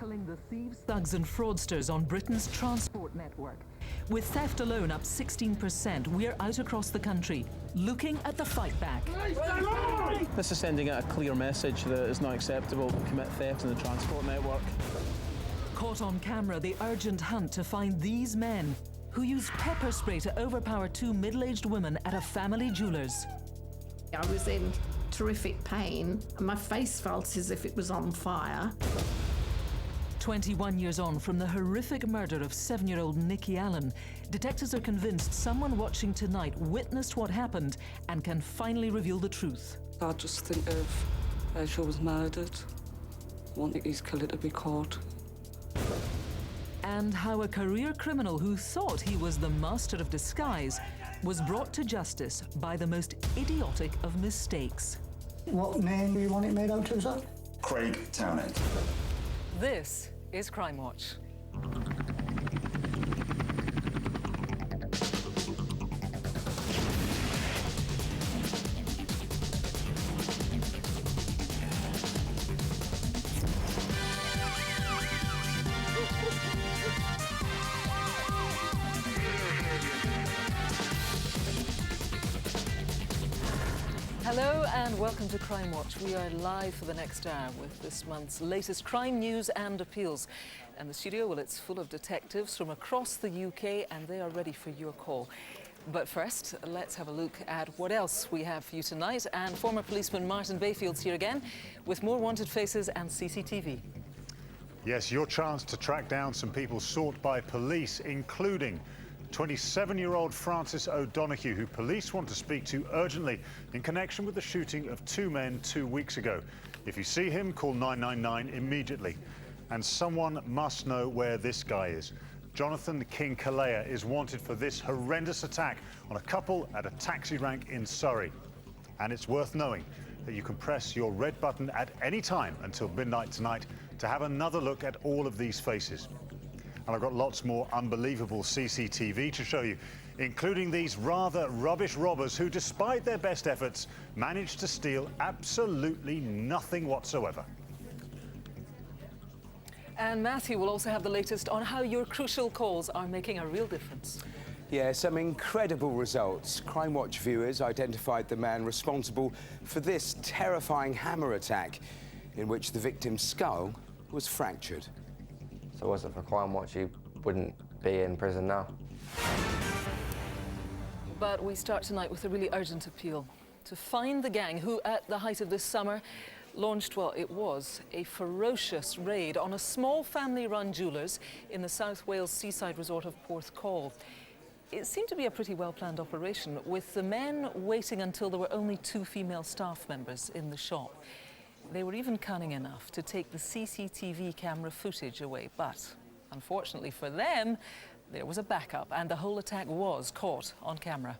tackling the thieves, thugs and fraudsters on Britain's transport network. With theft alone up 16%, we're out across the country, looking at the fight back. This is sending out a clear message that it's not acceptable to commit theft in the transport network. Caught on camera, the urgent hunt to find these men who used pepper spray to overpower two middle-aged women at a family jeweller's. I was in terrific pain, and my face felt as if it was on fire. 21 years on from the horrific murder of 7-year-old Nikki Allan, detectives are convinced someone watching tonight witnessed what happened and can finally reveal the truth. I just think of how she was murdered, wanting his killer to be caught. And how a career criminal who thought he was the master of disguise was brought to justice by the most idiotic of mistakes. What name do you want it made out of, sir? Craig Townend. This is Crimewatch. Hello and welcome to Crimewatch. We are live for the next hour with this month's latest crime news and appeals. And the studio, well, it's full of detectives from across the UK and they are ready for your call. But first, let's have a look at what else we have for you tonight. And former policeman Martin Bayfield's here again with more wanted faces and CCTV. Yes, your chance to track down some people sought by police, including 27-year-old Francis O'Donoghue, who police want to speak to urgently in connection with the shooting of two men 2 weeks ago. If you see him, call 999 immediately. And someone must know where this guy is. Jonathan King Kalea is wanted for this horrendous attack on a couple at a taxi rank in Surrey. And it's worth knowing that you can press your red button at any time until midnight tonight to have another look at all of these faces. And I've got lots more unbelievable CCTV to show you, including these rather rubbish robbers who, despite their best efforts, managed to steal absolutely nothing whatsoever. And Matthew will also have the latest on how your crucial calls are making a real difference. Yeah, some incredible results. Crimewatch viewers identified the man responsible for this terrifying hammer attack, in which the victim's skull was fractured. If it wasn't for Crimewatch, he wouldn't be in prison now. But we start tonight with a really urgent appeal to find the gang who, at the height of this summer, launched, well, it was a ferocious raid on a small family-run jewellers in the South Wales seaside resort of Porthcawl. It seemed to be a pretty well-planned operation, with the men waiting until there were only 2 female staff members in the shop. They were even cunning enough to take the CCTV camera footage away, but unfortunately for them, there was a backup and the whole attack was caught on camera.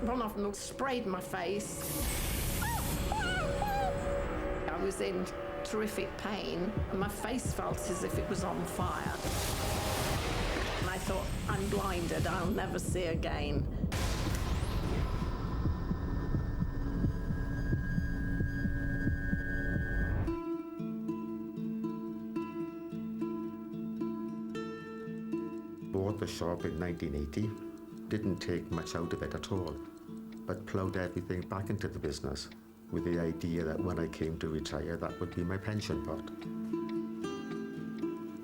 One of them sprayed my face. I was in terrific pain, and my face felt as if it was on fire. And I thought, I'm blinded, I'll never see again. Bought the shop in 1980, didn't take much out of it at all, but ploughed everything back into the business with the idea that when I came to retire, that would be my pension pot.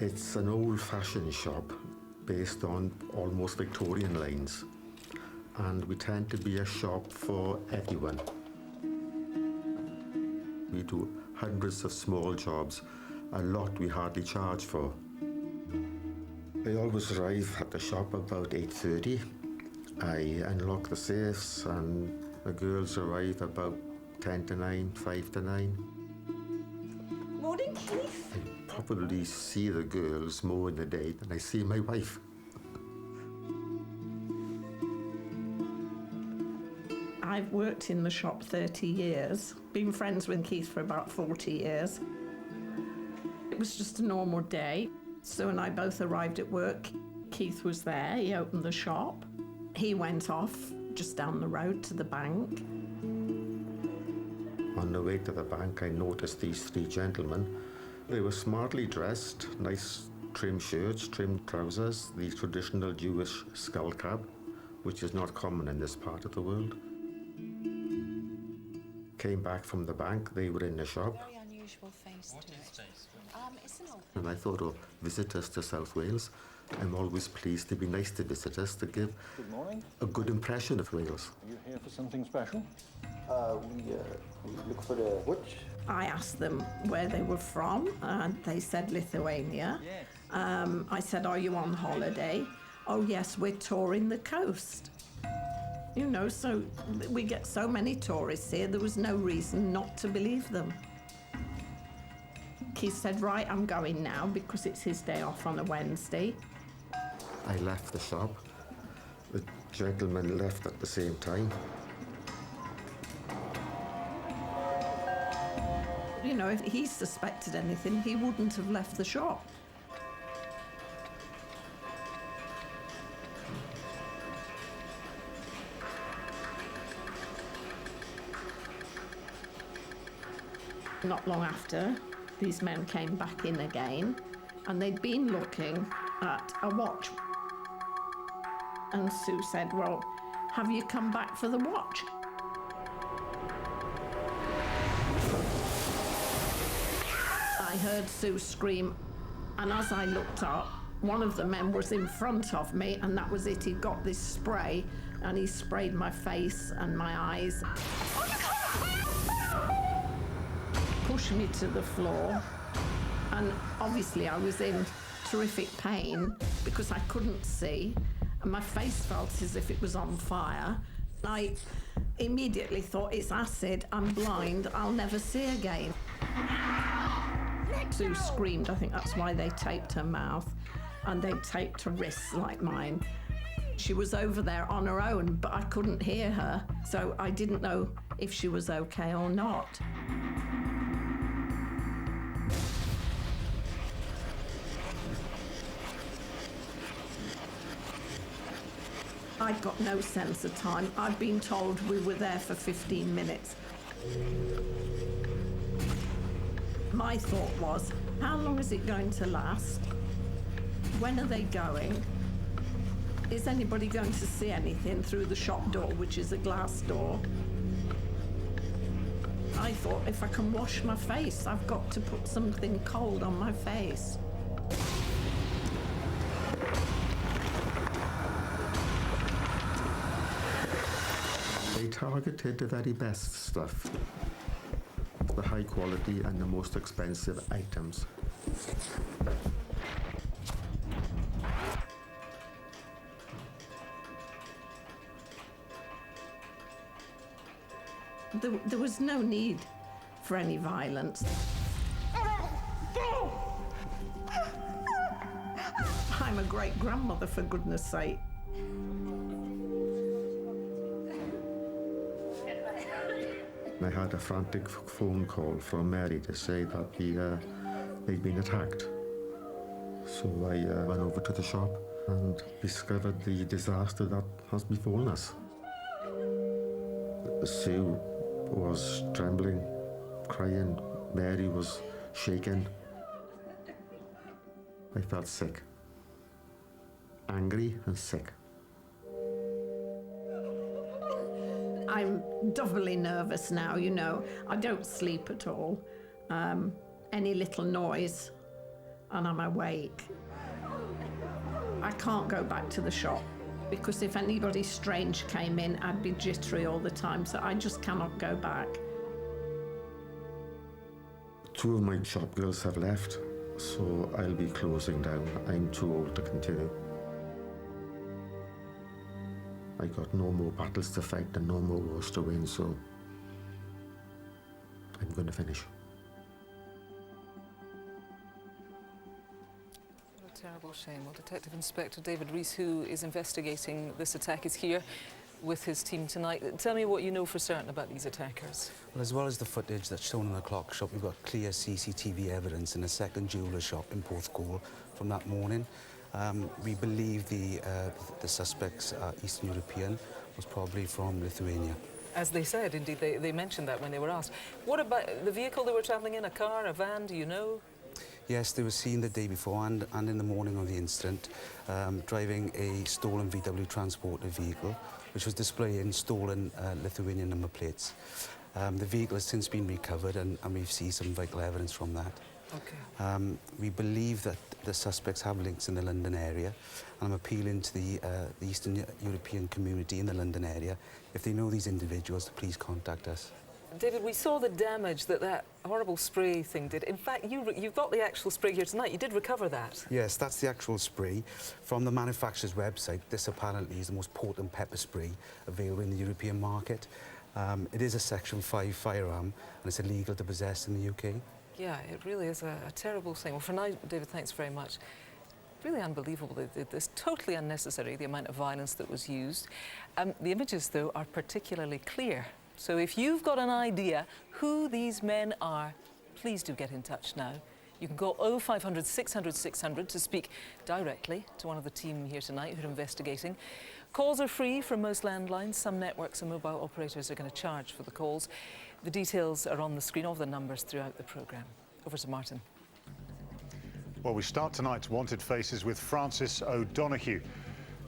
It's an old-fashioned shop based on almost Victorian lines, and we tend to be a shop for everyone. We do hundreds of small jobs, a lot we hardly charge for. I always arrive at the shop about 8:30. I unlock the safes and the girls arrive about 10 to 9, 5 to 9. Morning, Keith. I probably see the girls more in the day than I see my wife. I've worked in the shop 30 years, been friends with Keith for about 40 years. It was just a normal day. Sue and I both arrived at work. Keith was there, he opened the shop. He went off, just down the road to the bank. On the way to the bank, I noticed these three gentlemen. They were smartly dressed, nice trim shirts, trim trousers, the traditional Jewish skull cap, which is not common in this part of the world. Came back from the bank, they were in the shop. Very unusual face to it. It's an old... And I thought, oh, visitors to South Wales. I'm always pleased to be nice to visitors, to give Good morning. a good impression of Wales. Are you here for something special? We look for the watch. I asked them where they were from, and they said Lithuania. Yes. I said, are you on holiday? Oh, yes, we're touring the coast. You know, so we get so many tourists here, there was no reason not to believe them. He said, right, I'm going now, because it's his day off on a Wednesday. I left the shop. The gentleman left at the same time. You know, if he suspected anything, he wouldn't have left the shop. Not long after, these men came back in again, and they'd been looking at a watch. And Sue said, well, have you come back for the watch? I heard Sue scream, and as I looked up, one of the men was in front of me, and that was it. He got this spray, and he sprayed my face and my eyes. Pushed me to the floor, and obviously I was in terrific pain because I couldn't see, and my face felt as if it was on fire. I immediately thought, it's acid, I'm blind, I'll never see again. Sue screamed. I think that's why they taped her mouth, and they taped her wrists like mine. She was over there on her own, but I couldn't hear her, so I didn't know if she was okay or not. I'd got no sense of time. I'd been told we were there for 15 minutes. My thought was, how long is it going to last? When are they going? Is anybody going to see anything through the shop door, which is a glass door? I thought, if I can wash my face, I've got to put something cold on my face. They targeted the very best stuff, the high quality and the most expensive items. There was no need for any violence. I'm a great-grandmother, for goodness sake. I had a frantic phone call from Mary to say that they'd been attacked. So I went over to the shop and discovered the disaster that has befallen us. Sue was trembling, crying. Mary was shaking. I felt sick, angry and sick. I'm doubly nervous now, you know. I don't sleep at all. Any little noise and I'm awake. I can't go back to the shop because if anybody strange came in, I'd be jittery all the time, so I just cannot go back. Two of my shop girls have left, so I'll be closing down. I'm too old to continue. I got no more battles to fight and no more wars to win, so I'm going to finish. What a terrible shame. Well, Detective Inspector David Rees, who is investigating this attack, is here with his team tonight. Tell me what you know for certain about these attackers. Well, as well as the footage that's shown in the clock shop, we've got clear CCTV evidence in a second jeweller shop in Porthcawl from that morning. We believe the suspects are Eastern European, was probably from Lithuania. As they said, indeed, they mentioned that when they were asked. What about the vehicle they were travelling in, a car, a van, do you know? Yes, they were seen the day before and in the morning of the incident, driving a stolen VW transporter vehicle, which was displaying stolen Lithuanian number plates. The vehicle has since been recovered and we've seen some vital evidence from that. Okay. We believe that the suspects have links in the London area, and I'm appealing to the Eastern European community in the London area. If they know these individuals, to please contact us. David, we saw the damage that horrible spray thing did. In fact, you've got the actual spray here tonight. You did recover that. Yes, that's the actual spray. From the manufacturer's website, this apparently is the most potent pepper spray available in the European market. It is a Section 5 firearm, and it's illegal to possess in the UK. Yeah, it really is a terrible thing. Well, for now, David, thanks very much. Really unbelievable. It's totally unnecessary, the amount of violence that was used. The images, though, are particularly clear. So if you've got an idea who these men are, please do get in touch now. You can call 0500 600 600 to speak directly to one of the team here tonight who are investigating. Calls are free from most landlines. Some networks and mobile operators are going to charge for the calls. The details are on the screen, all the numbers throughout the programme. Over to Martin. Well, we start tonight's Wanted Faces with Francis O'Donoghue.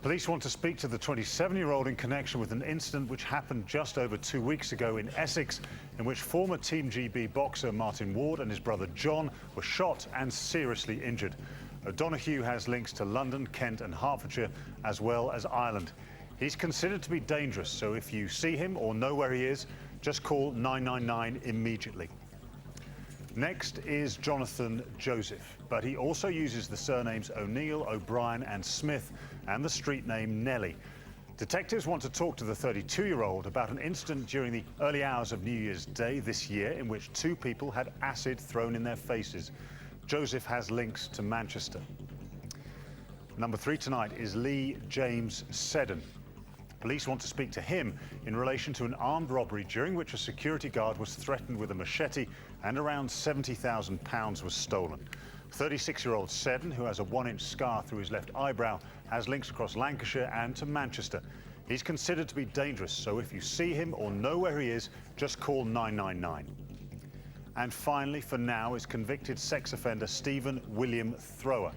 Police want to speak to the 27-year-old in connection with an incident which happened just over 2 weeks ago in Essex, in which former Team GB boxer Martin Ward and his brother John were shot and seriously injured. O'Donoghue has links to London, Kent and Hertfordshire, as well as Ireland. He's considered to be dangerous, so if you see him or know where he is, just call 999 immediately. Next is Jonathan Joseph, but he also uses the surnames O'Neill, O'Brien and Smith and the street name Nellie. Detectives want to talk to the 32-year-old about an incident during the early hours of New Year's Day this year in which 2 people had acid thrown in their faces. Joseph has links to Manchester. Number 3 tonight is Lee James Seddon. Police want to speak to him in relation to an armed robbery during which a security guard was threatened with a machete and around £70,000 was stolen. 36-year-old Seddon, who has a 1-inch scar through his left eyebrow, has links across Lancashire and to Manchester. He's considered to be dangerous, so if you see him or know where he is, just call 999. And finally, for now, is convicted sex offender Stephen William Thrower.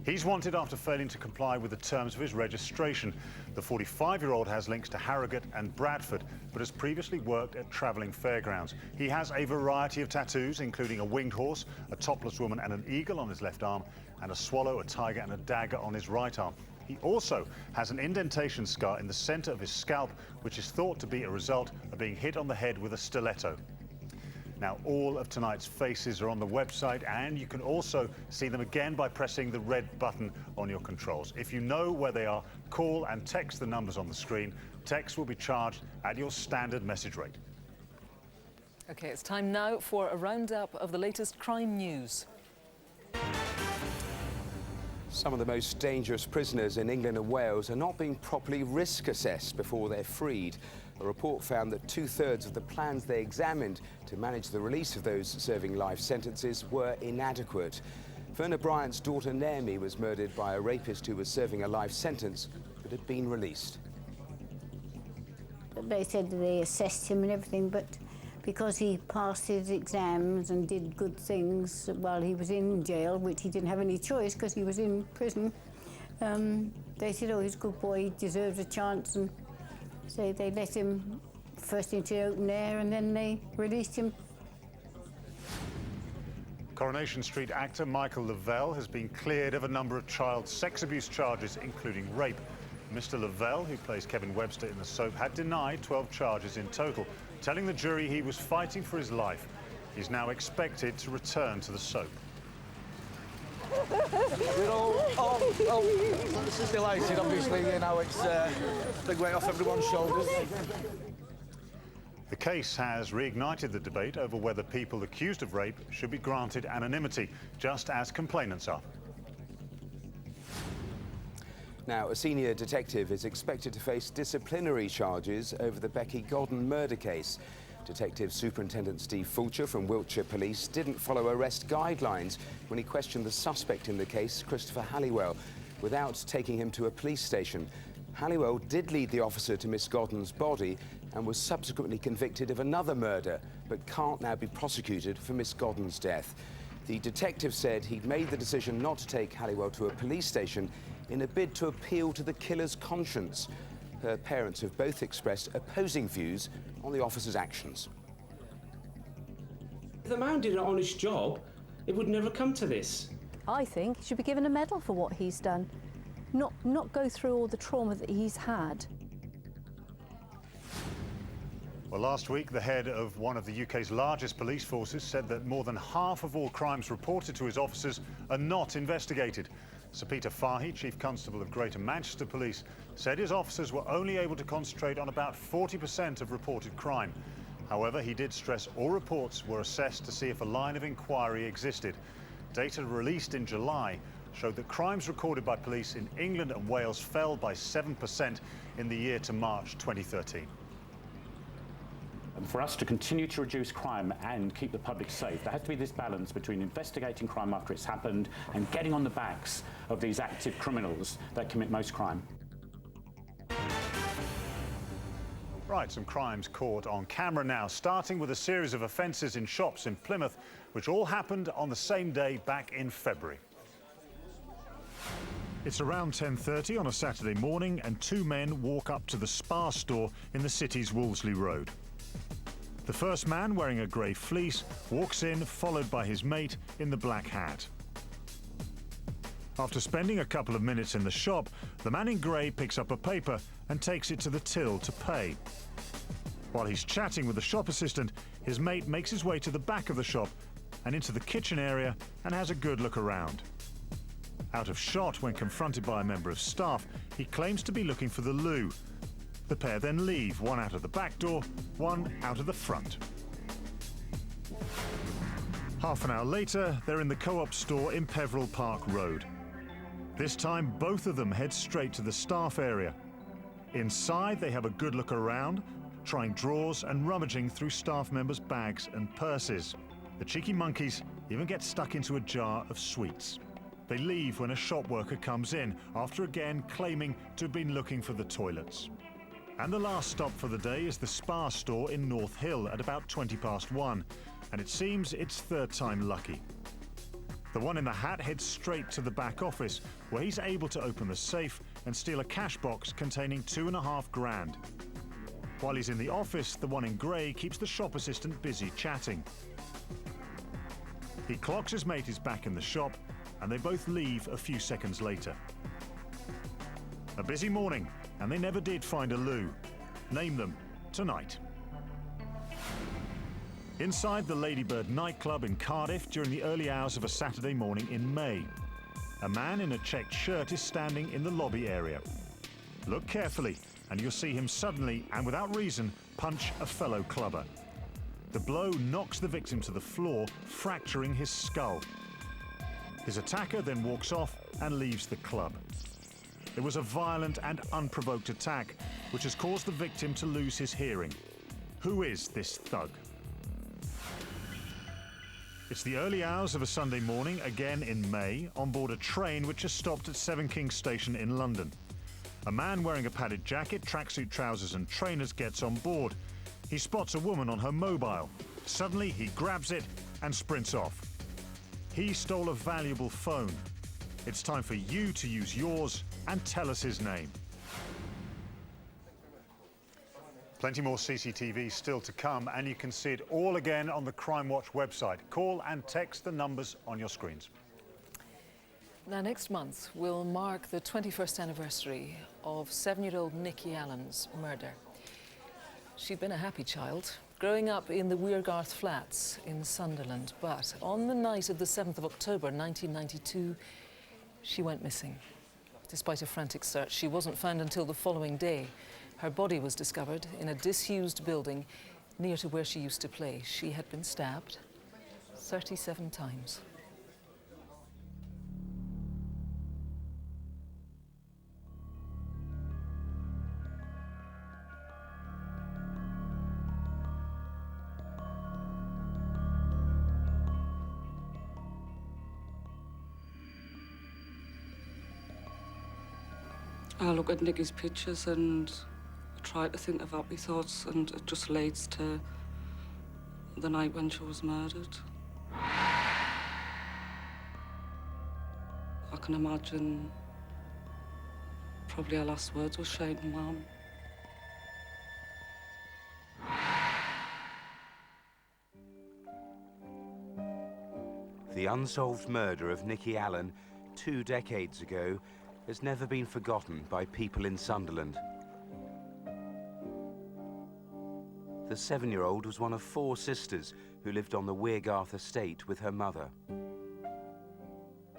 He's wanted after failing to comply with the terms of his registration. The 45-year-old has links to Harrogate and Bradford, but has previously worked at travelling fairgrounds. He has a variety of tattoos, including a winged horse, a topless woman and an eagle on his left arm, and a swallow, a tiger and a dagger on his right arm. He also has an indentation scar in the centre of his scalp, which is thought to be a result of being hit on the head with a stiletto. Now, all of tonight's faces are on the website, and you can also see them again by pressing the red button on your controls. If you know where they are, call and text the numbers on the screen. Text will be charged at your standard message rate. OK, it's time now for a roundup of the latest crime news. Some of the most dangerous prisoners in England and Wales are not being properly risk assessed before they're freed. A report found that 2/3 of the plans they examined to manage the release of those serving life sentences were inadequate. Verna Bryant's daughter Naomi was murdered by a rapist who was serving a life sentence but had been released. They said they assessed him and everything, but because he passed his exams and did good things while he was in jail, which he didn't have any choice because he was in prison, they said, oh, he's a good boy, he deserves a chance, and so they let him first into open air and then they released him. Coronation Street actor Michael Lavelle has been cleared of a number of child sex abuse charges, including rape. Mr. Lavelle, who plays Kevin Webster in the soap, had denied 12 charges in total, telling the jury he was fighting for his life. He's now expected to return to the soap. We're all delighted, obviously, you know, it's a big weight off everyone's shoulders. The case has reignited the debate over whether people accused of rape should be granted anonymity, just as complainants are. Now, a senior detective is expected to face disciplinary charges over the Becky Godden murder case. Detective Superintendent Steve Fulcher from Wiltshire Police didn't follow arrest guidelines when he questioned the suspect in the case, Christopher Halliwell, without taking him to a police station. Halliwell did lead the officer to Miss Godden's body and was subsequently convicted of another murder, but can't now be prosecuted for Miss Godden's death. The detective said he'd made the decision not to take Halliwell to a police station in a bid to appeal to the killer's conscience. Her parents have both expressed opposing views on the officer's actions. If the man did an honest job, it would never come to this. I think he should be given a medal for what he's done, not go through all the trauma that he's had. Well, last week, the head of one of the UK's largest police forces said that more than half of all crimes reported to his officers are not investigated. Sir Peter Fahey, Chief Constable of Greater Manchester Police, said his officers were only able to concentrate on about 40% of reported crime. However, he did stress all reports were assessed to see if a line of inquiry existed. Data released in July showed that crimes recorded by police in England and Wales fell by 7% in the year to March 2013. And for us to continue to reduce crime and keep the public safe, there has to be this balance between investigating crime after it's happened and getting on the backs of these active criminals that commit most crime. Right, some crimes caught on camera now, starting with a series of offences in shops in Plymouth, which all happened on the same day back in February. It's around 10:30 on a Saturday morning, and two men walk up to the Spa store in the city's Wolseley Road. The first man, wearing a grey fleece, walks in, followed by his mate in the black hat. After spending a couple of minutes in the shop, the man in grey picks up a paper and takes it to the till to pay. While he's chatting with the shop assistant, his mate makes his way to the back of the shop and into the kitchen area and has a good look around. Out of shot when confronted by a member of staff, he claims to be looking for the loo. The pair then leave, one out of the back door, one out of the front. Half an hour later, they're in the Co-op store in Peveril Park Road. This time, both of them head straight to the staff area. Inside, they have a good look around, trying drawers and rummaging through staff members' bags and purses. The cheeky monkeys even get stuck into a jar of sweets. They leave when a shop worker comes in, after again claiming to have been looking for the toilets. And the last stop for the day is the Spa store in North Hill at about 1:20, and it seems it's third time lucky. The one in the hat heads straight to the back office, where he's able to open the safe and steal a cash box containing $2.5 grand. While he's in the office, the one in grey keeps the shop assistant busy chatting. He clocks his mate is back in the shop, and they both leave a few seconds later. A busy morning, and they never did find a loo. Name them tonight. Inside the Ladybird nightclub in Cardiff during the early hours of a Saturday morning in May. A man in a checked shirt is standing in the lobby area. Look carefully, and you'll see him suddenly, and without reason, punch a fellow clubber. The blow knocks the victim to the floor, fracturing his skull. His attacker then walks off and leaves the club. It was a violent and unprovoked attack, which has caused the victim to lose his hearing. Who is this thug? It's the early hours of a Sunday morning, again in May, on board a train which has stopped at Seven Kings Station in London. A man wearing a padded jacket, tracksuit trousers and trainers gets on board. He spots a woman on her mobile. Suddenly, he grabs it and sprints off. He stole a valuable phone. It's time for you to use yours and tell us his name. Plenty more CCTV still to come, and you can see it all again on the Crimewatch website. Call and text the numbers on your screens. Now, next month will mark the 21st anniversary of 7-year-old Nikki Allan's murder. She'd been a happy child, growing up in the Weirgarth flats in Sunderland, but on the night of the 7th of October 1992, she went missing. Despite a frantic search, she wasn't found until the following day. Her body was discovered in a disused building near to where she used to play. She had been stabbed 37 times. I look at Nikki's pictures and try to think of happy thoughts, and it just leads to the night when she was murdered. I can imagine probably her last words were shouting, "Mum." The unsolved murder of Nikki Allan 2 decades ago has never been forgotten by people in Sunderland. The 7-year-old was one of 4 sisters who lived on the Weargarth estate with her mother.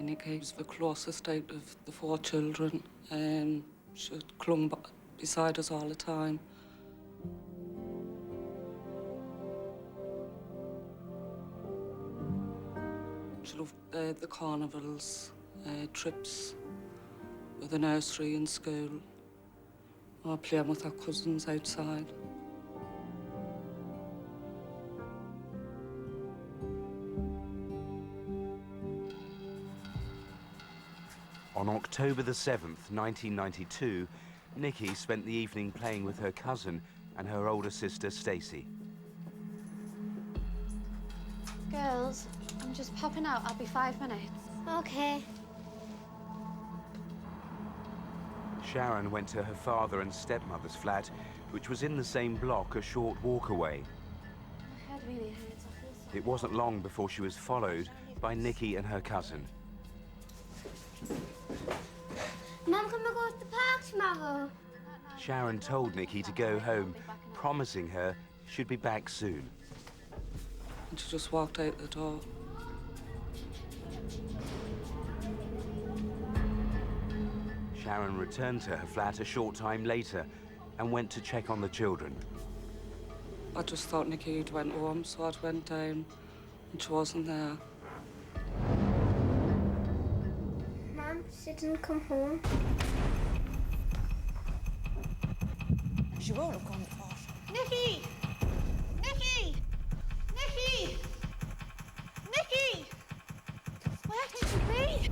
Nikki was the closest out of the 4 children. She clung beside us all the time. She loved the carnivals, trips with the nursery and school, or playing with her cousins outside. On October the 7th, 1992, Nikki spent the evening playing with her cousin and her older sister, Stacey. Girls, I'm just popping out. I'll be 5 minutes. Okay. Sharon went to her father and stepmother's flat, which was in the same block a short walk away. My head really hurts. I feel so... It wasn't long before she was followed by Nikki and her cousin. Mum, can we go to the park tomorrow? Sharon told Nikki to go home, promising her she'd be back soon. And she just walked out the door. Sharon returned to her flat a short time later and went to check on the children. I just thought Nikki had went home, so I went down, and she wasn't there. Mum, she didn't come home. She won't have gone far. Nikki! Nikki! Nikki! Nikki! Where could you be?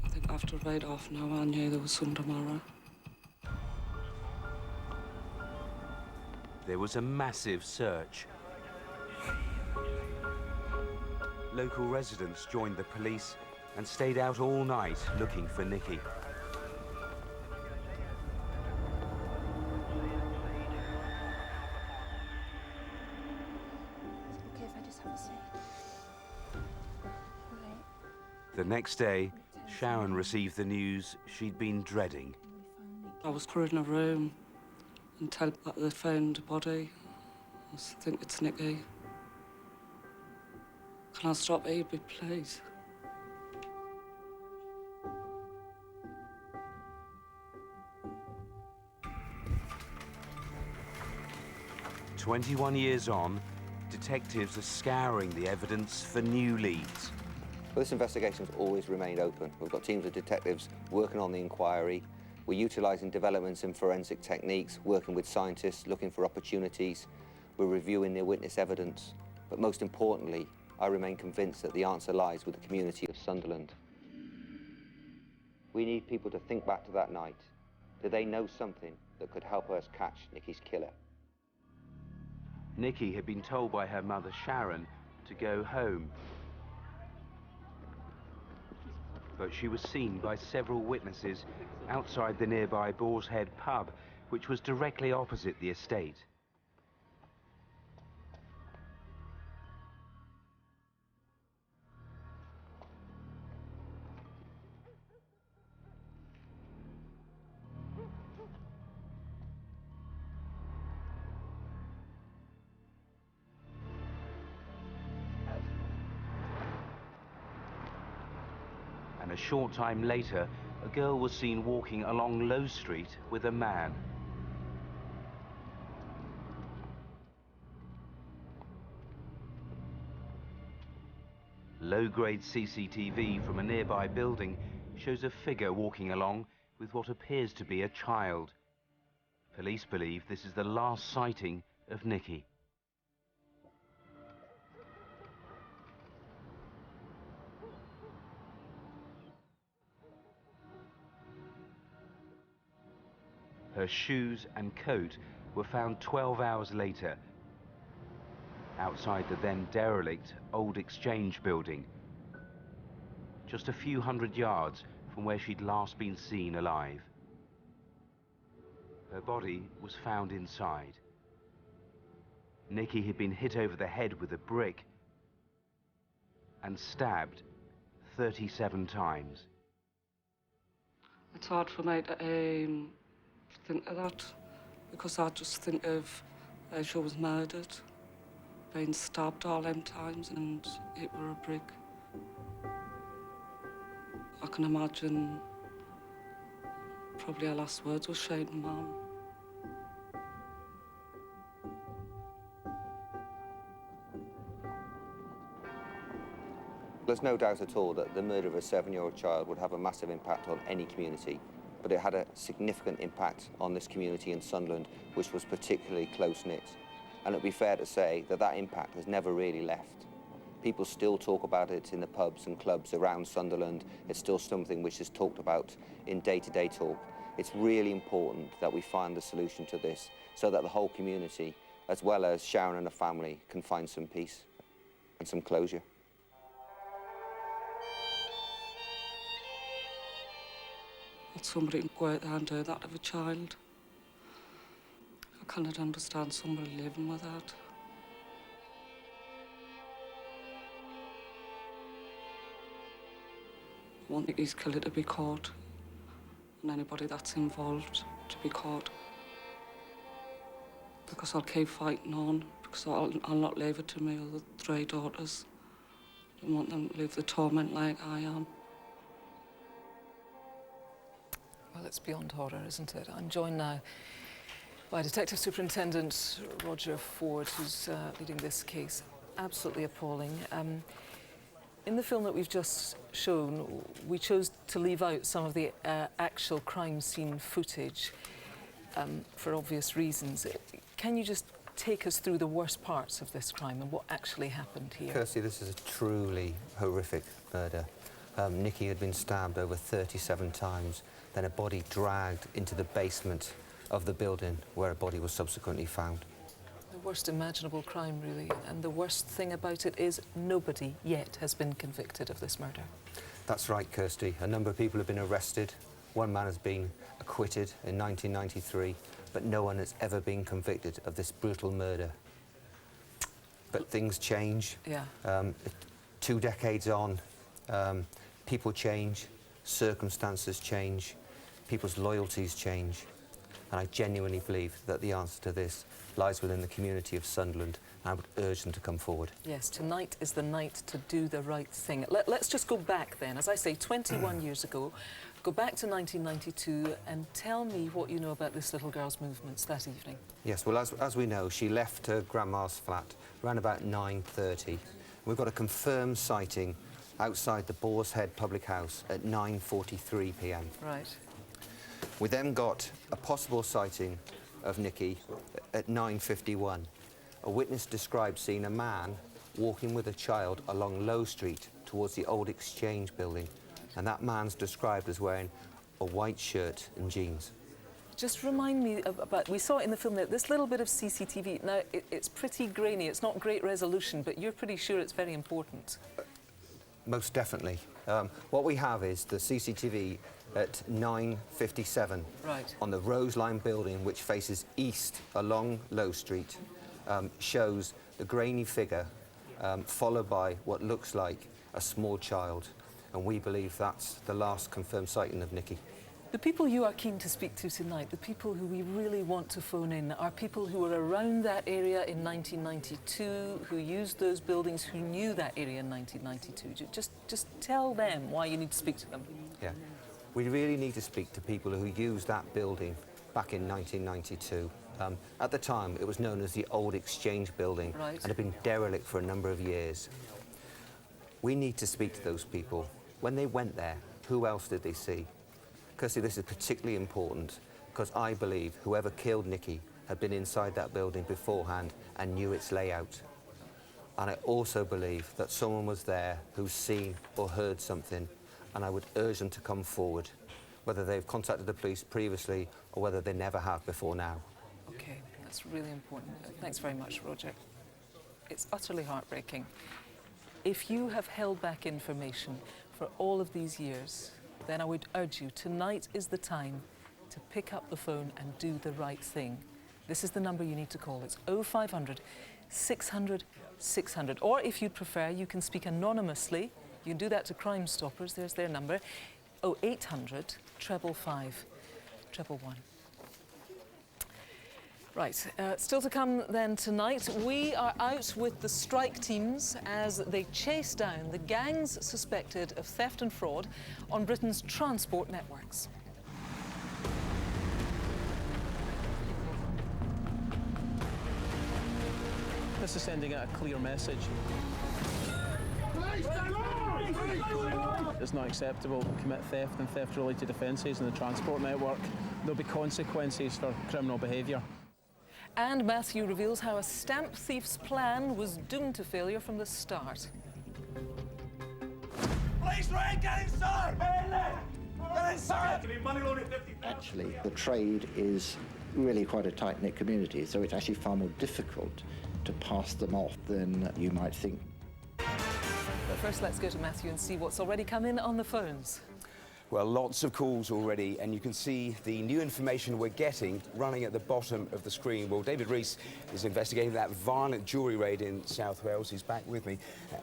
I think after about half an hour, I knew there was some tomorrow. There was a massive search. Local residents joined the police and stayed out all night looking for Nikki. Okay, if I just have a seat. Right. The next day, Sharon received the news she'd been dreading. I was crying in a room until they found a body. I think it's Nikki. Can I stop here, please? "21 years on, detectives are scouring the evidence for new leads. Well, this investigation's always remained open. We've got teams of detectives working on the inquiry. We're utilising developments in forensic techniques, working with scientists, looking for opportunities. We're reviewing the witness evidence. But most importantly, I remain convinced that the answer lies with the community of Sunderland. We need people to think back to that night. Do they know something that could help us catch Nikki's killer? Nikki had been told by her mother, Sharon, to go home. But she was seen by several witnesses outside the nearby Boar's Head pub, which was directly opposite the estate. And a short time later, a girl was seen walking along Low Street with a man. Low-grade CCTV from a nearby building shows a figure walking along with what appears to be a child. Police believe this is the last sighting of Nikki. Her shoes and coat were found 12 hours later outside the then derelict Old Exchange building, just a few hundred yards from where she'd last been seen alive. Her body was found inside. Nikki had been hit over the head with a brick and stabbed 37 times. It's hard for me to think of that, because I just think of how she was murdered, being stabbed all them times, and it were a brick. I can imagine probably her last words were shouting, "Mum." There's no doubt at all that the murder of a 7-year-old child would have a massive impact on any community, but it had a significant impact on this community in Sunderland, which was particularly close-knit. And it'd be fair to say that that impact has never really left. People still talk about it in the pubs and clubs around Sunderland. It's still something which is talked about in day-to-day talk. It's really important that we find the solution to this so that the whole community, as well as Sharon and her family, can find some peace and some closure. That somebody can go out there and do that of a child. I cannot understand somebody living with that. I want Nicky's killer to be caught, and anybody that's involved to be caught. Because I'll keep fighting on, because I'll not leave it to my other 3 daughters. I want them to live the torment like I am. Well, it's beyond horror, isn't it? I'm joined now by Detective Superintendent Roger Ford, who's leading this case. Absolutely appalling. In the film that we've just shown, we chose to leave out some of the actual crime scene footage for obvious reasons. Can you just take us through the worst parts of this crime and what actually happened here? Kirsty, this is a truly horrific murder. Nikki had been stabbed over 37 times, then a body dragged into the basement of the building where a body was subsequently found. The worst imaginable crime, really, and the worst thing about it is nobody yet has been convicted of this murder. That's right, Kirsty. A number of people have been arrested. One man has been acquitted in 1993, but no one has ever been convicted of this brutal murder. But things change. Yeah. 2 decades on, people change, circumstances change, people's loyalties change. And I genuinely believe that the answer to this lies within the community of Sunderland, and I would urge them to come forward. Yes, tonight is the night to do the right thing. Let's just go back then, as I say, 21 years ago. Go back to 1992 and tell me what you know about this little girl's movements that evening. Yes, well, as we know, she left her grandma's flat around about 9:30. We've got a confirmed sighting outside the Boar's Head Public House at 9:43 p.m. Right. We then got a possible sighting of Nikki at 9:51. A witness described seeing a man walking with a child along Low Street towards the Old Exchange building, and that man's described as wearing a white shirt and jeans. Just remind me about, we saw it in the film there, this little bit of CCTV. Now, it's pretty grainy, it's not great resolution, but you're pretty sure it's very important. Most definitely. What we have is the CCTV at 9:57 on the Rose Line building, which faces east along Low Street, shows the grainy figure followed by what looks like a small child. And we believe that's the last confirmed sighting of Nikki. The people you are keen to speak to tonight, the people who we really want to phone in, are people who were around that area in 1992, who used those buildings, who knew that area in 1992. Just tell them why you need to speak to them. Yeah. We really need to speak to people who used that building back in 1992. At the time, it was known as the Old Exchange building and had been derelict for a number of years. We need to speak to those people. When they went there, who else did they see? Kirsty, this is particularly important because I believe whoever killed Nikki had been inside that building beforehand and knew its layout. And I also believe that someone was there who's seen or heard something, and I would urge them to come forward. whether they've contacted the police previously or whether they never have before now. OK, that's really important. Thanks very much, Roger. It's utterly heartbreaking. If you have held back information for all of these years, then I would urge you, tonight is the time to pick up the phone and do the right thing. This is the number you need to call. It's 0500 600 600. Or if you'd prefer, you can speak anonymously. You can do that to Crime Stoppers. There's their number. 0800 555 111. Right, still to come then tonight, we are out with the strike teams as they chase down the gangs suspected of theft and fraud on Britain's transport networks. This is sending out a clear message. It's not acceptable to commit theft and theft-related offences in the transport network. There'll be consequences for criminal behaviour. And Matthew reveals how a stamp thief's plan was doomed to failure from the start. Police raid, get inside! Get inside! Actually, the trade is really quite a tight-knit community, so it's actually far more difficult to pass them off than you might think. But first, let's go to Matthew and see what's already come in on the phones. Well, lots of calls already, and you can see the new information we're getting running at the bottom of the screen. Well, David Rees is investigating that violent jewellery raid in South Wales. He's back with me.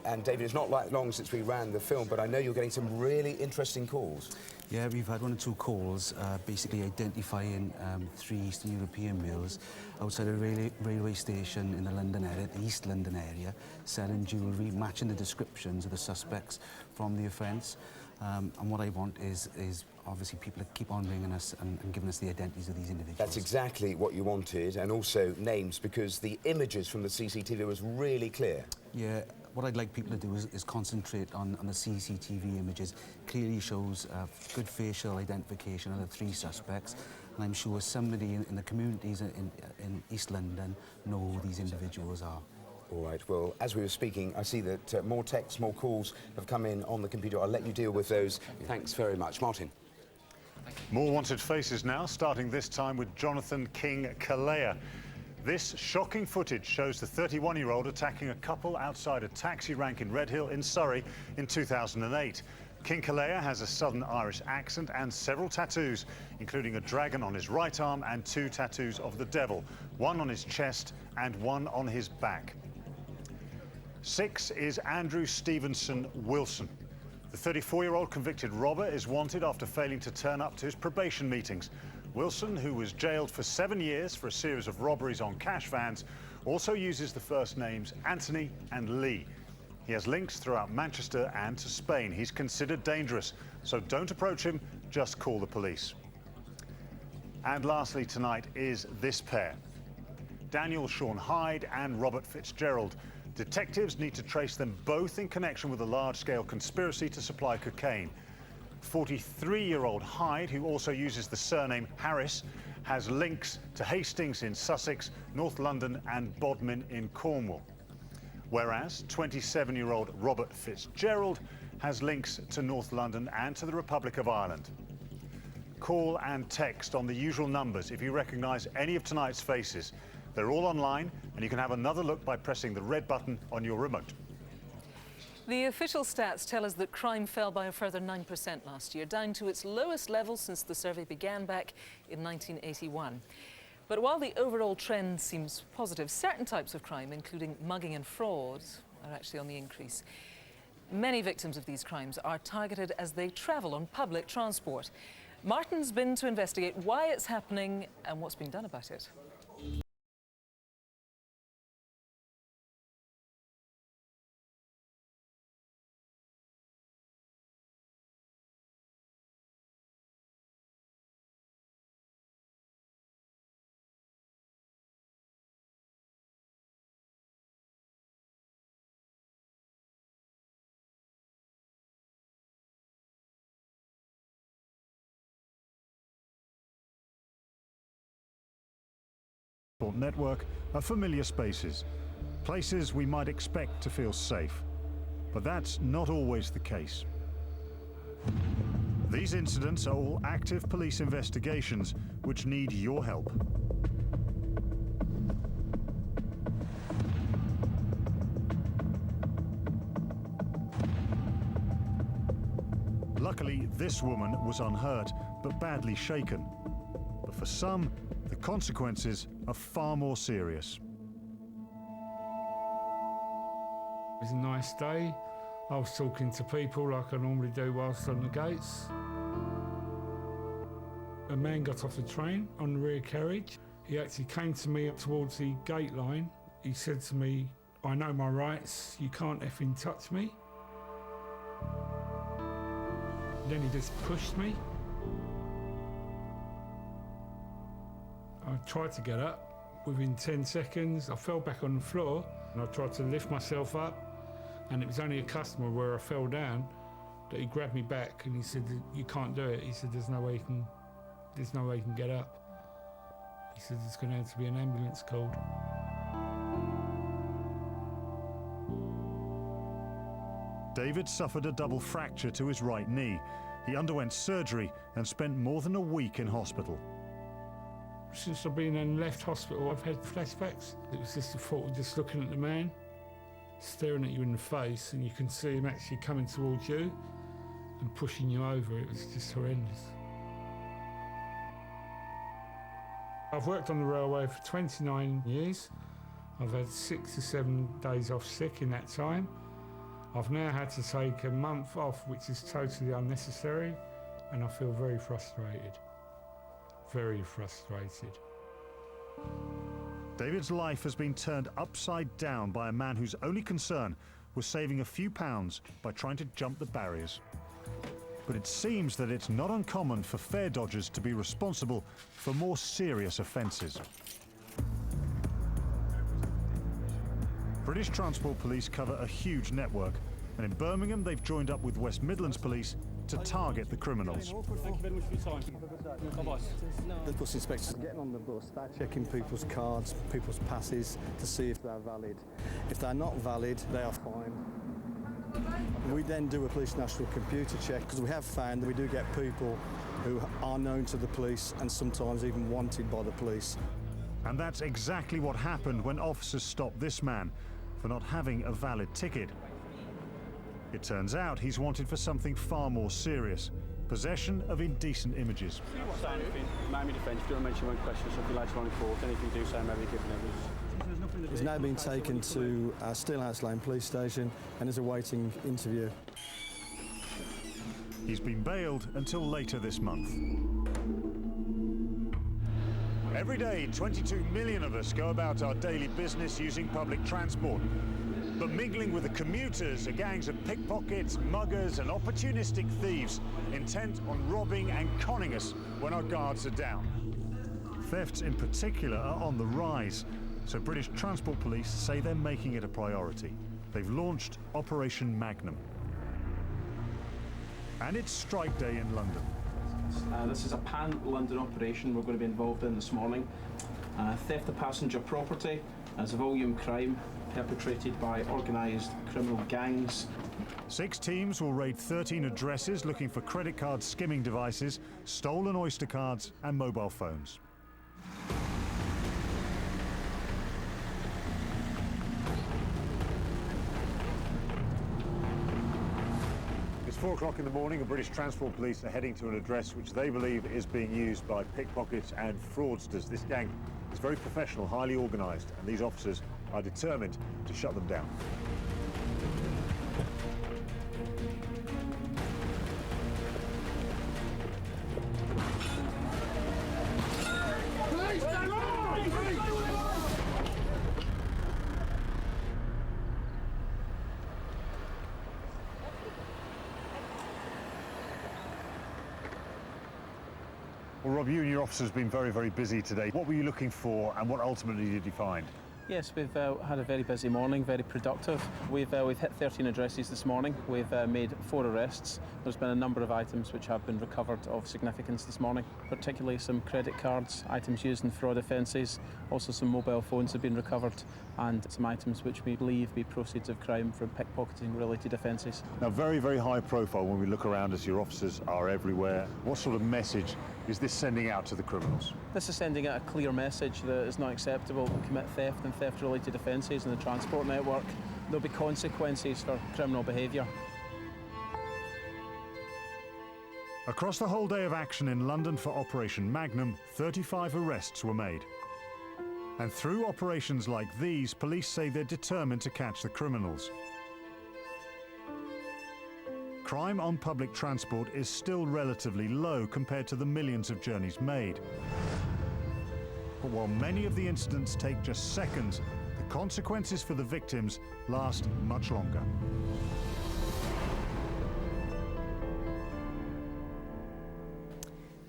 And, David, it's not long since we ran the film, but I know you're getting some really interesting calls. Yeah, we've had 1 or 2 calls basically identifying 3 Eastern European males outside a railway station in the London area, the East London area, selling jewellery, matching the descriptions of the suspects from the offence. And what I want is obviously people to keep on ringing us and giving us the identities of these individuals. That's exactly what you wanted, and also names, because the images from the CCTV was really clear. Yeah, what I'd like people to do is concentrate on the CCTV images. Clearly shows good facial identification of the 3 suspects, and I'm sure somebody in the communities in East London know who these individuals are. All right, well, as we were speaking, I see that more texts, more calls have come in on the computer. I'll let you deal with those. Thanks very much. Martin. More wanted faces now, starting this time with Jonathan King Kalea. This shocking footage shows the 31-year-old attacking a couple outside a taxi rank in Redhill in Surrey in 2008. King Kalea has a Southern Irish accent and several tattoos, including a dragon on his right arm and 2 tattoos of the devil, 1 on his chest and 1 on his back. 6 is Andrew Stevenson Wilson. The 34-year-old convicted robber is wanted after failing to turn up to his probation meetings. Wilson, who was jailed for 7 years for a series of robberies on cash vans, also uses the first names Anthony and Lee. He has links throughout Manchester and to Spain. He's considered dangerous, so don't approach him, just call the police. And lastly tonight is this pair, Daniel Sean Hyde and Robert Fitzgerald. Detectives need to trace them both in connection with a large-scale conspiracy to supply cocaine. 43-year-old Hyde, who also uses the surname Harris, has links to Hastings in Sussex, North London and Bodmin in Cornwall. Whereas 27-year-old Robert Fitzgerald has links to North London and to the Republic of Ireland. Call and text on the usual numbers if you recognise any of tonight's faces. They're all online, and you can have another look by pressing the red button on your remote. The official stats tell us that crime fell by a further 9% last year, down to its lowest level since the survey began back in 1981. But while the overall trend seems positive, certain types of crime, including mugging and fraud, are actually on the increase. Many victims of these crimes are targeted as they travel on public transport. Martin's been to investigate why it's happening and what's being done about it. Network are familiar spaces, places we might expect to feel safe. But that's not always the case. These incidents are all active police investigations which need your help. Luckily, this woman was unhurt, but badly shaken. But for some, the consequences are far more serious. It was a nice day. I was talking to people like I normally do whilst on the gates. A man got off the train on the rear carriage. He actually came to me up towards the gate line. He said to me, "I know my rights, you can't effing touch me." Then he just pushed me. I tried to get up. Within 10 seconds, I fell back on the floor and I tried to lift myself up, and it was only a customer where I fell down that he grabbed me back and he said, "You can't do it." He said, there's no way you can get up. He said, "There's going to have to be an ambulance called." David suffered a double fracture to his right knee. He underwent surgery and spent more than a week in hospital. Since I've been in left hospital, I've had flashbacks. It was just the thought of just looking at the man, staring at you in the face, and you can see him actually coming towards you and pushing you over. It was just horrendous. I've worked on the railway for 29 years. I've had 6 to 7 days off sick in that time. I've now had to take a month off, which is totally unnecessary, and I feel very frustrated. Very frustrated. David's life has been turned upside down by a man whose only concern was saving a few pounds by trying to jump the barriers. But it seems that it's not uncommon for fare dodgers to be responsible for more serious offences. British Transport Police cover a huge network, and in Birmingham they've joined up with West Midlands Police to target the criminals. Thank you very much for your time. Bye-bye. The bus inspectors are getting on the bus, they're checking people's cards, people's passes to see if they're valid. If they're not valid, they are fined. We then do a police national computer check, because we have found that we do get people who are known to the police and sometimes even wanted by the police. And that's exactly what happened when officers stopped this man for not having a valid ticket. It turns out he's wanted for something far more serious: possession of indecent images. Miami defence, if you want to mention one question, something later on in court, anything you do say, maybe given evidence. He's now been taken to Steelhouse Lane police station and is awaiting interview. He's been bailed until later this month. Every day, 22 million of us go about our daily business using public transport. But mingling with the commuters are gangs of pickpockets, muggers and opportunistic thieves intent on robbing and conning us when our guards are down. Thefts in particular are on the rise, so British Transport Police say they're making it a priority. They've launched Operation Magnum. And it's strike day in London. This is a pan-London operation we're going to be involved in this morning. Theft of passenger property as a volume crime perpetrated by organised criminal gangs. 6 teams will raid 13 addresses looking for credit card skimming devices, stolen Oyster cards and mobile phones. It's 4 o'clock in the morning and British Transport Police are heading to an address which they believe is being used by pickpockets and fraudsters. This gang is very professional, highly organised, and these officers are determined to shut them down. Well, Rob, you and your officers have been very, very busy today. What were you looking for and what ultimately did you find? Yes, we've had a very busy morning, very productive. We've hit 13 addresses this morning. We've made 4 arrests. There's been a number of items which have been recovered of significance this morning, particularly some credit cards, items used in fraud offences. Also some mobile phones have been recovered, and some items which we believe be proceeds of crime from pickpocketing related offences. Now, very, very high profile when we look around us. Your officers are everywhere. What sort of message is this sending out to the criminals? This is sending out a clear message that it's not acceptable to commit theft and theft-related offences in the transport network. There'll be consequences for criminal behaviour. Across the whole day of action in London for Operation Magnum, 35 arrests were made. And through operations like these, police say they're determined to catch the criminals. Crime on public transport is still relatively low compared to the millions of journeys made. But while many of the incidents take just seconds, the consequences for the victims last much longer.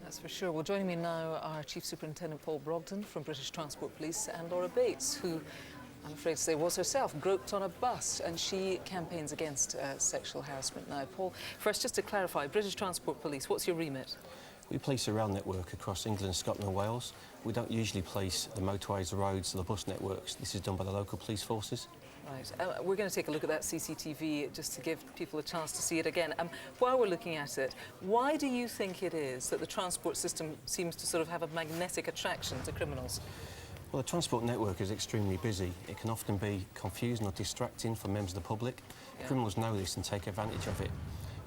That's for sure. Well, joining me now are Chief Superintendent Paul Brogden from British Transport Police and Laura Bates, who, I'm afraid to say, was herself groped on a bus, and she campaigns against sexual harassment now. Paul, first, just to clarify, British Transport Police, what's your remit? We police a rail network across England, Scotland and Wales. We don't usually police the motorways, the roads or the bus networks. This is done by the local police forces. Right. We're going to take a look at that CCTV just to give people a chance to see it again. While we're looking at it, why do you think it is that the transport system seems to sort of have a magnetic attraction to criminals? Well, the transport network is extremely busy. It can often be confusing or distracting for members of the public. Yeah. Criminals know this and take advantage of it.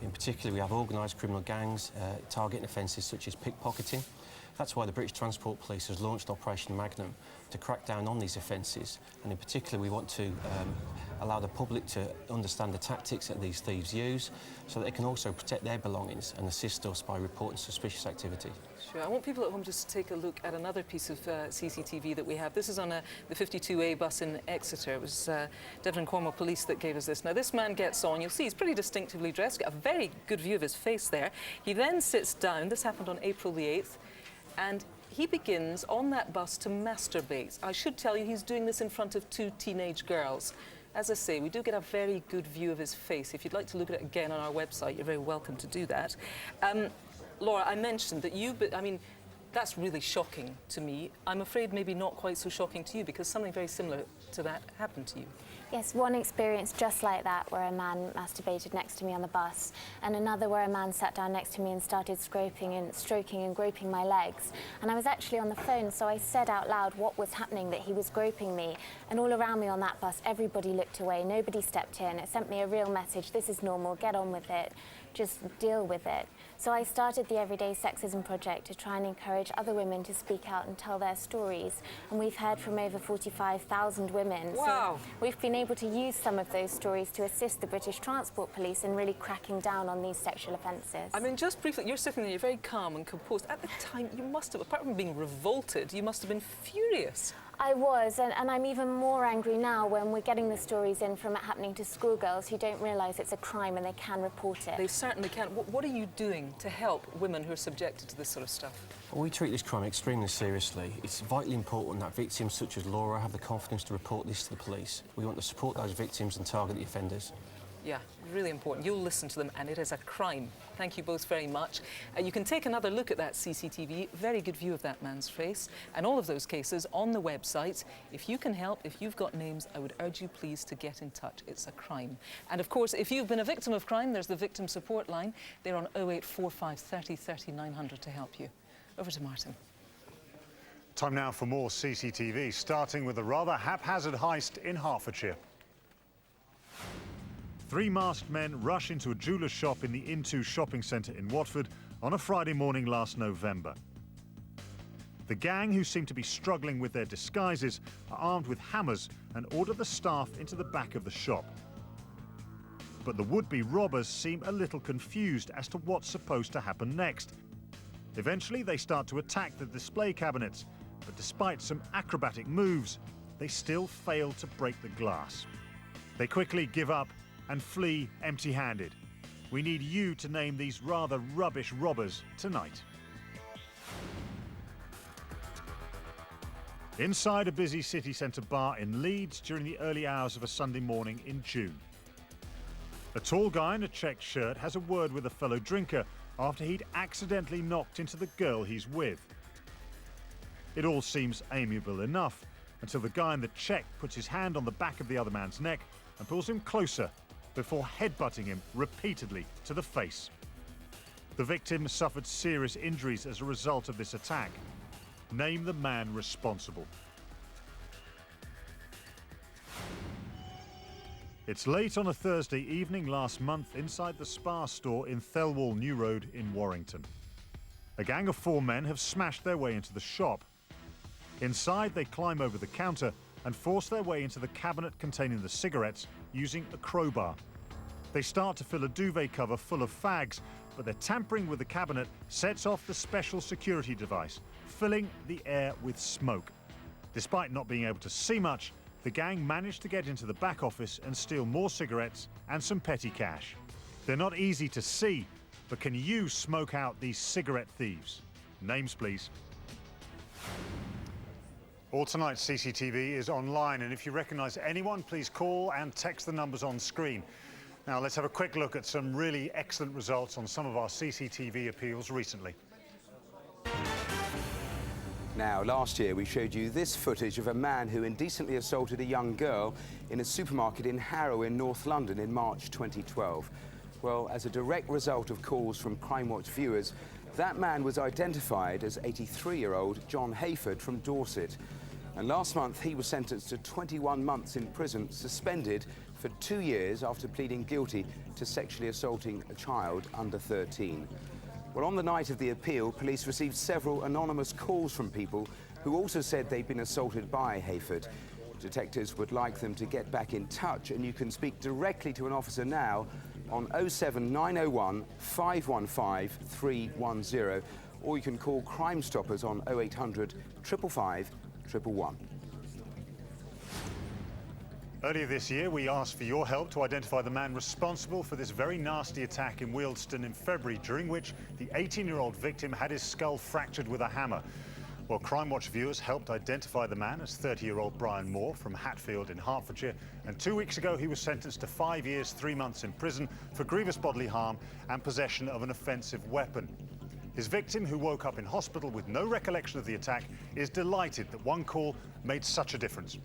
In particular, we have organised criminal gangs targeting offences such as pickpocketing. That's why the British Transport Police has launched Operation Magnum to crack down on these offences. And in particular, we want to allow the public to understand the tactics that these thieves use so that they can also protect their belongings and assist us by reporting suspicious activity. Sure. I want people at home just to take a look at another piece of CCTV that we have. This is on the 52A bus in Exeter. It was Devon and Cornwall Police that gave us this. Now, this man gets on. You'll see he's pretty distinctively dressed. Got a very good view of his face there. He then sits down. This happened on April the 8th. And he begins on that bus to masturbate. I should tell you he's doing this in front of 2 teenage girls. As I say, we do get a very good view of his face. If you'd like to look at it again on our website, you're very welcome to do that. Laura, I mentioned that I mean, that's really shocking to me. I'm afraid maybe not quite so shocking to you because something very similar to that happened to you. Yes, one experience just like that where a man masturbated next to me on the bus, and another where a man sat down next to me and started stroking and groping my legs. And I was actually on the phone, so I said out loud what was happening, that he was groping me. And all around me on that bus, everybody looked away, nobody stepped in. It sent me a real message: this is normal, get on with it, just deal with it. So I started the Everyday Sexism Project to try and encourage other women to speak out and tell their stories. And we've heard from over 45,000 women. Wow. So we've been able to use some of those stories to assist the British Transport Police in really cracking down on these sexual offences. I mean, just briefly, you're sitting there, you're very calm and composed. At the time, you must have, apart from being revolted, you must have been furious. I was, and I'm even more angry now when we're getting the stories in from it happening to schoolgirls who don't realise it's a crime and they can report it. They certainly can. What are you doing to help women who are subjected to this sort of stuff? Well, we treat this crime extremely seriously. It's vitally important that victims such as Laura have the confidence to report this to the police. We want to support those victims and target the offenders. Yeah, really important. You'll listen to them, and it is a crime. Thank you both very much. You can take another look at that CCTV, very good view of that man's face, and all of those cases on the website. If you can help, if you've got names, I would urge you please to get in touch. It's a crime. And of course, if you've been a victim of crime, there's the victim support line. They're on 0845 30 30 900 to help you. Over to Martin. Time now for more CCTV, starting with a rather haphazard heist in Hertfordshire. 3 masked men rush into a jeweller's shop in the Into shopping centre in Watford on a Friday morning last November. The gang, who seem to be struggling with their disguises, are armed with hammers and order the staff into the back of the shop. But the would-be robbers seem a little confused as to what's supposed to happen next. Eventually, they start to attack the display cabinets, but despite some acrobatic moves, they still fail to break the glass. They quickly give up and flee empty-handed. We need you to name these rather rubbish robbers tonight. inside a busy city centre bar in Leeds during the early hours of a Sunday morning in June. A tall guy in a checked shirt has a word with a fellow drinker after he'd accidentally knocked into the girl he's with. It all seems amiable enough until the guy in the check puts his hand on the back of the other man's neck and pulls him closer before headbutting him repeatedly to the face. The victim suffered serious injuries as a result of this attack. Name the man responsible. It's late on a Thursday evening last month inside the Spar store in Thelwall New Road in Warrington. A gang of 4 men have smashed their way into the shop. Inside, they climb over the counter and force their way into the cabinet containing the cigarettes using a crowbar. They start to fill a duvet cover full of fags, but their tampering with the cabinet sets off the special security device, filling the air with smoke. Despite not being able to see much, the gang managed to get into the back office and steal more cigarettes and some petty cash. They're not easy to see, but can you smoke out these cigarette thieves? Names, please. All tonight's CCTV is online, and if you recognise anyone, please call and text the numbers on screen. Now, let's have a quick look at some really excellent results on some of our CCTV appeals recently. Now, last year we showed you this footage of a man who indecently assaulted a young girl in a supermarket in Harrow in North London in March 2012. Well, as a direct result of calls from Crimewatch viewers, that man was identified as 83-year-old John Hayford from Dorset. And last month he was sentenced to 21 months in prison, suspended for 2 years after pleading guilty to sexually assaulting a child under 13. Well, on the night of the appeal, police received several anonymous calls from people who also said they'd been assaulted by Hayford. Detectives would like them to get back in touch, and you can speak directly to an officer now on 07901 515 310, or you can call Crime Stoppers on 0800 555 111. Earlier this year, we asked for your help to identify the man responsible for this very nasty attack in Wealdstone in February, during which the 18-year-old victim had his skull fractured with a hammer. Well, Crimewatch viewers helped identify the man as 30-year-old Brian Moore from Hatfield in Hertfordshire, and 2 weeks ago he was sentenced to 5 years, 3 months in prison for grievous bodily harm and possession of an offensive weapon. His victim, who woke up in hospital with no recollection of the attack, is delighted that one call made such a difference.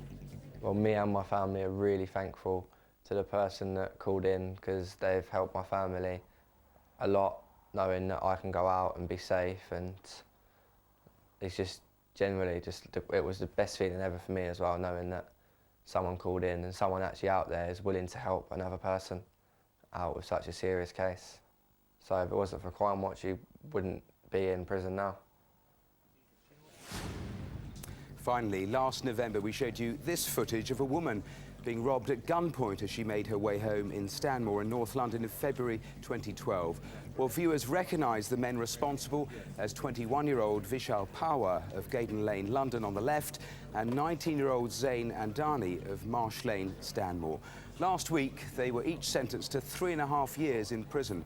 Well, me and my family are really thankful to the person that called in, because they've helped my family a lot, knowing that I can go out and be safe, and it's just generally it was the best feeling ever for me as well, knowing that someone called in and someone actually out there is willing to help another person out with such a serious case. So if it wasn't for Crimewatch, you wouldn't be in prison now. Finally, last November we showed you this footage of a woman being robbed at gunpoint as she made her way home in Stanmore in North London in February 2012. Well, viewers recognised the men responsible as 21-year-old Vishal Pawar of Gaydon Lane, London on the left, and 19-year-old Zain Andani of Marsh Lane, Stanmore. Last week they were each sentenced to 3.5 years in prison.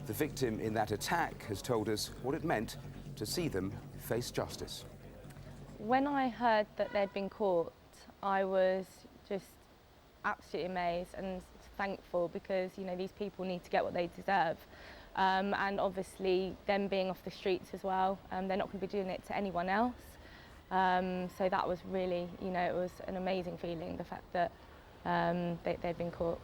The victim in that attack has told us what it meant to see them face justice. When I heard that they'd been caught, I was just absolutely amazed and thankful, because, you know, these people need to get what they deserve. And obviously, them being off the streets as well, they're not going to be doing it to anyone else. So that was really, you know, it was an amazing feeling, the fact that they'd been caught.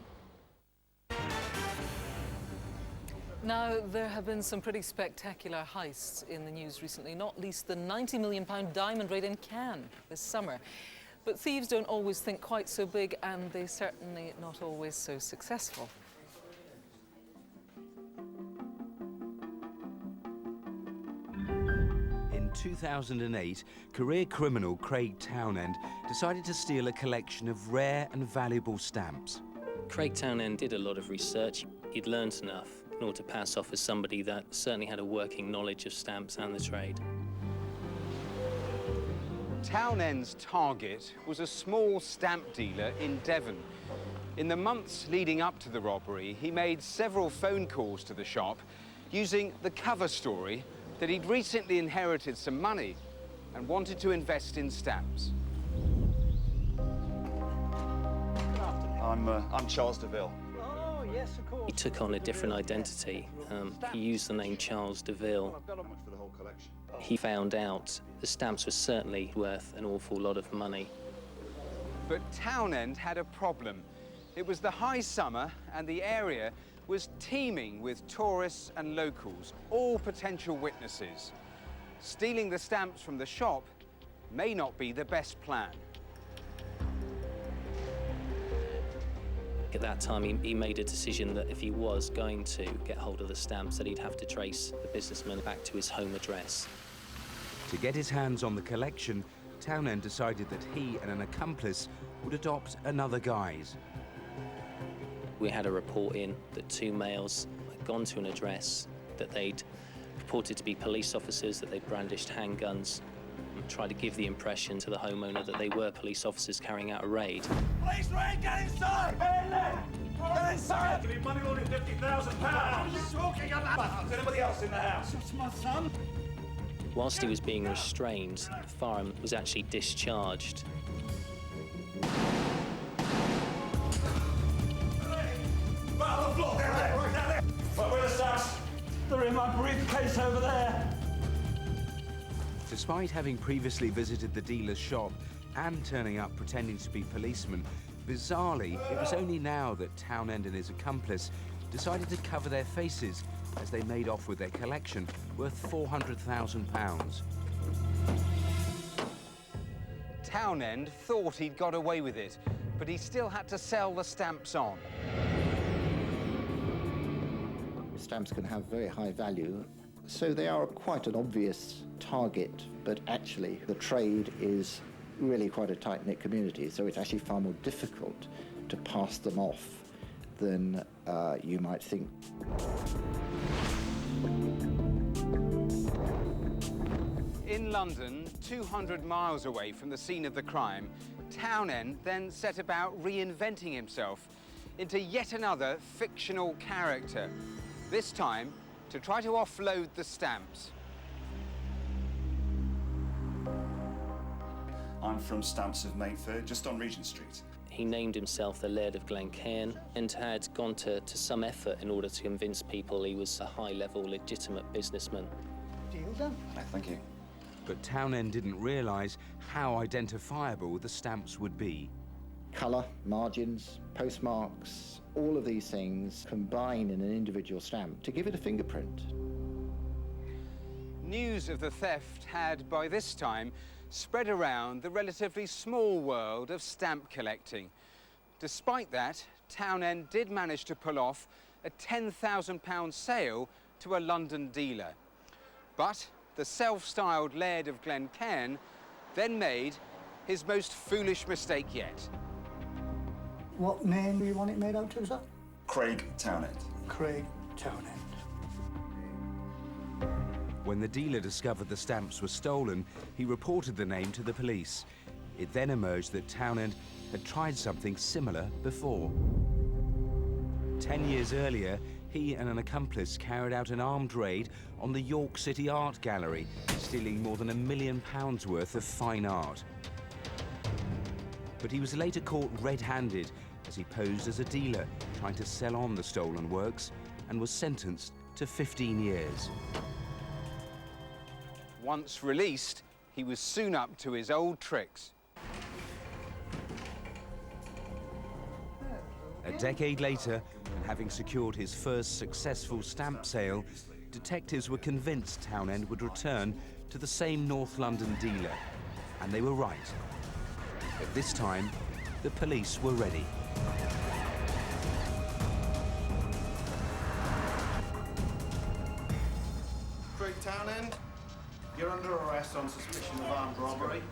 Now, there have been some pretty spectacular heists in the news recently, not least the £90 million diamond raid in Cannes this summer. But thieves don't always think quite so big, and they're certainly not always so successful. In 2008, career criminal Craig Townend decided to steal a collection of rare and valuable stamps. Craig Townend did a lot of research. He'd learnt enough in order to pass off as somebody that certainly had a working knowledge of stamps and the trade. Townend's target was a small stamp dealer in Devon. In the months leading up to the robbery, he made several phone calls to the shop using the cover story that he'd recently inherited some money and wanted to invest in stamps. I'm Charles DeVille. Oh, yes, of course. He took on a different identity. He used the name Charles DeVille. He found out the stamps were certainly worth an awful lot of money. But Townend had a problem. It was the high summer and the area was teeming with tourists and locals, all potential witnesses. Stealing the stamps from the shop may not be the best plan. At that time, he made a decision that if he was going to get hold of the stamps, that he'd have to trace the businessman back to his home address. To get his hands on the collection, Townend decided that he and an accomplice would adopt another guise. We had a report in that 2 males had gone to an address, that they'd purported to be police officers, that they'd brandished handguns, and tried to give the impression to the homeowner that they were police officers carrying out a raid. Police raid, get inside! Get inside! Give me money more than £50,000. What are you talking about? Is anybody else in the house? It's my son. Whilst he was being restrained, the firearm was actually discharged. Right on the floor, down there, right down there. Right, where are the stamps? They're in my briefcase over there. Despite having previously visited the dealer's shop and turning up pretending to be policemen, bizarrely, it was only now that Townend and his accomplice decided to cover their faces as they made off with their collection worth £400,000. Townend thought he'd got away with it, but he still had to sell the stamps on. Stamps can have very high value, so they are quite an obvious target, but actually the trade is really quite a tight-knit community, so it's actually far more difficult to pass them off than you might think. In London, 200 miles away from the scene of the crime, Townend then set about reinventing himself into yet another fictional character, this time to try to offload the stamps. I'm from Stamps of Mayfair, just on Regent Street. He named himself the Laird of Glencairn and had gone to some effort in order to convince people he was a high-level, legitimate businessman. Deal done. Thank you. But Townend didn't realise how identifiable the stamps would be. Colour, margins, postmarks, all of these things combine in an individual stamp to give it a fingerprint. News of the theft had, by this time, spread around the relatively small world of stamp collecting. Despite that, Townend did manage to pull off a £10,000 sale to a London dealer. But the self-styled Laird of Glencairn then made his most foolish mistake yet. What name do you want it made out to, sir? Craig Townend. Craig Townend. When the dealer discovered the stamps were stolen, he reported the name to the police. It then emerged that Townend had tried something similar before. 10 years earlier, he and an accomplice carried out an armed raid on the York City Art Gallery, stealing more than £1 million worth of fine art. But he was later caught red-handed as he posed as a dealer trying to sell on the stolen works and was sentenced to 15 years. Once released, he was soon up to his old tricks. A decade later, and having secured his first successful stamp sale, detectives were convinced Townend would return to the same North London dealer. And they were right. But this time, the police were ready. Craig Townend, you're under arrest on suspicion of armed robbery.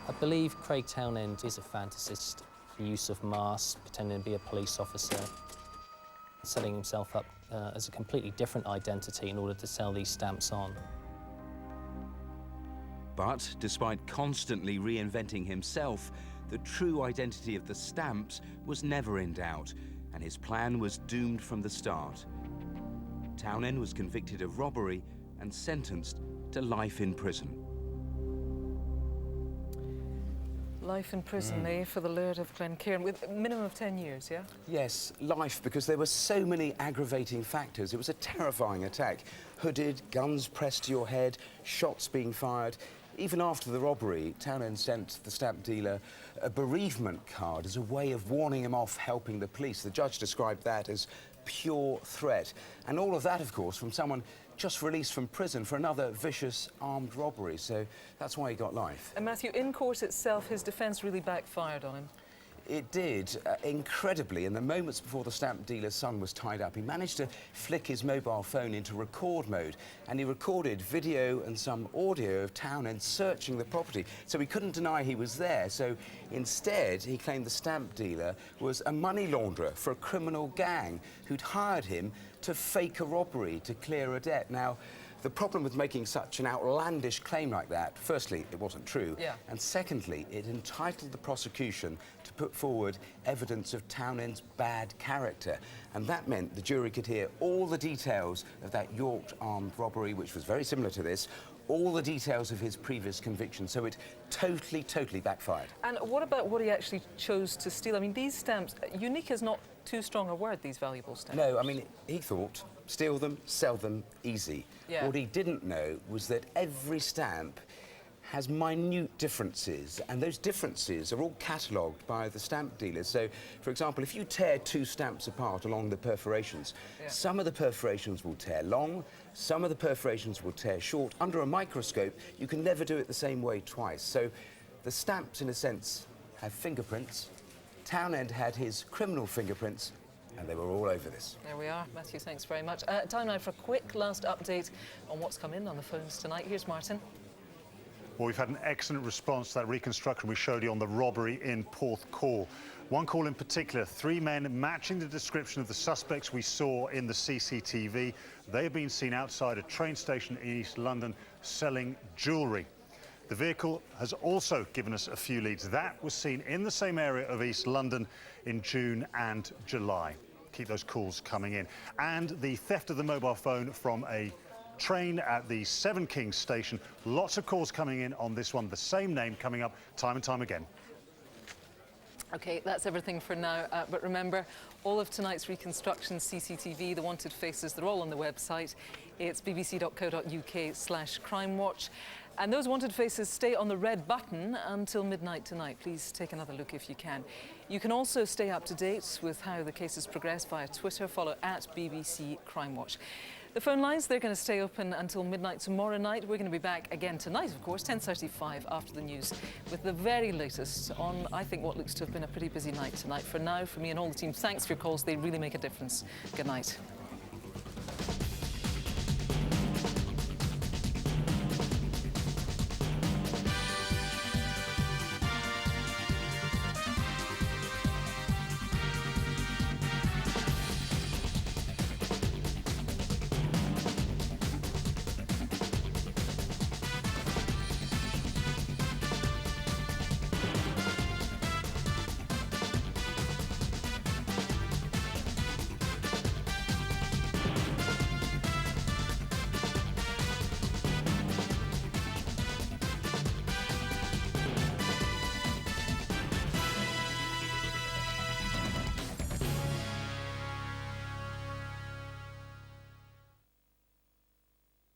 I believe Craig Townend is a fantasist. The use of masks, pretending to be a police officer, setting himself up as a completely different identity in order to sell these stamps on. But despite constantly reinventing himself, the true identity of the stamps was never in doubt, and his plan was doomed from the start. Townend was convicted of robbery and sentenced to life in prison. Life in prison, for the Laird of Glencairn, with a minimum of 10 years, yeah? Yes, life, because there were so many aggravating factors. It was a terrifying attack. Hooded, guns pressed to your head, shots being fired. Even after the robbery, Townend sent the stamp dealer a bereavement card as a way of warning him off helping the police. The judge described that as pure threat. And all of that, of course, from someone just released from prison for another vicious armed robbery. So that's why he got life. And Matthew, in court itself, his defence really backfired on him. It did, incredibly. In the moments before the stamp dealer's son was tied up, he managed to flick his mobile phone into record mode, and he recorded video and some audio of Townend searching the property, so he couldn't deny he was there. So instead, he claimed the stamp dealer was a money launderer for a criminal gang who'd hired him to fake a robbery to clear a debt. Now, the problem with making such an outlandish claim like that, firstly, it wasn't true, and secondly, it entitled the prosecution to put forward evidence of Townend's bad character, and that meant the jury could hear all the details of that York armed robbery, which was very similar to this, all the details of his previous conviction, so it totally backfired. And what about what he actually chose to steal? I mean, these stamps, unique is not too strong a word, these valuable stamps. No, I mean, he thought, steal them, sell them, easy. Yeah. What he didn't know was that every stamp has minute differences, and those differences are all catalogued by the stamp dealers. So, for example, if you tear two stamps apart along the perforations, some of the perforations will tear long, some of the perforations will tear short. Under a microscope, you can never do it the same way twice. So the stamps, in a sense, have fingerprints. Townend had his criminal fingerprints, and they were all over this. There we are. Matthew, thanks very much. Time now for a quick last update on what's come in on the phones tonight. Here's Martin. Well, we've had an excellent response to that reconstruction we showed you on the robbery in Porthcawl. One call in particular, 3 men matching the description of the suspects we saw in the CCTV. They have been seen outside a train station in East London selling jewellery. The vehicle has also given us a few leads. That was seen in the same area of East London in June and July. Keep those calls coming in. And the theft of the mobile phone from a train at the Seven Kings station. Lots of calls coming in on this one. The same name coming up time and time again. OK, that's everything for now. But remember, all of tonight's reconstruction CCTV, the wanted faces, they're all on the website. It's bbc.co.uk/crimewatch. And those wanted faces stay on the red button until midnight tonight. Please take another look if you can. You can also stay up to date with how the cases progress via Twitter. Follow @BBC Crimewatch. The phone lines, they're going to stay open until midnight tomorrow night. We're going to be back again tonight, of course, 10:35 after the news, with the very latest on, I think, what looks to have been a pretty busy night tonight. For now, for me and all the team, thanks for your calls. They really make a difference. Good night.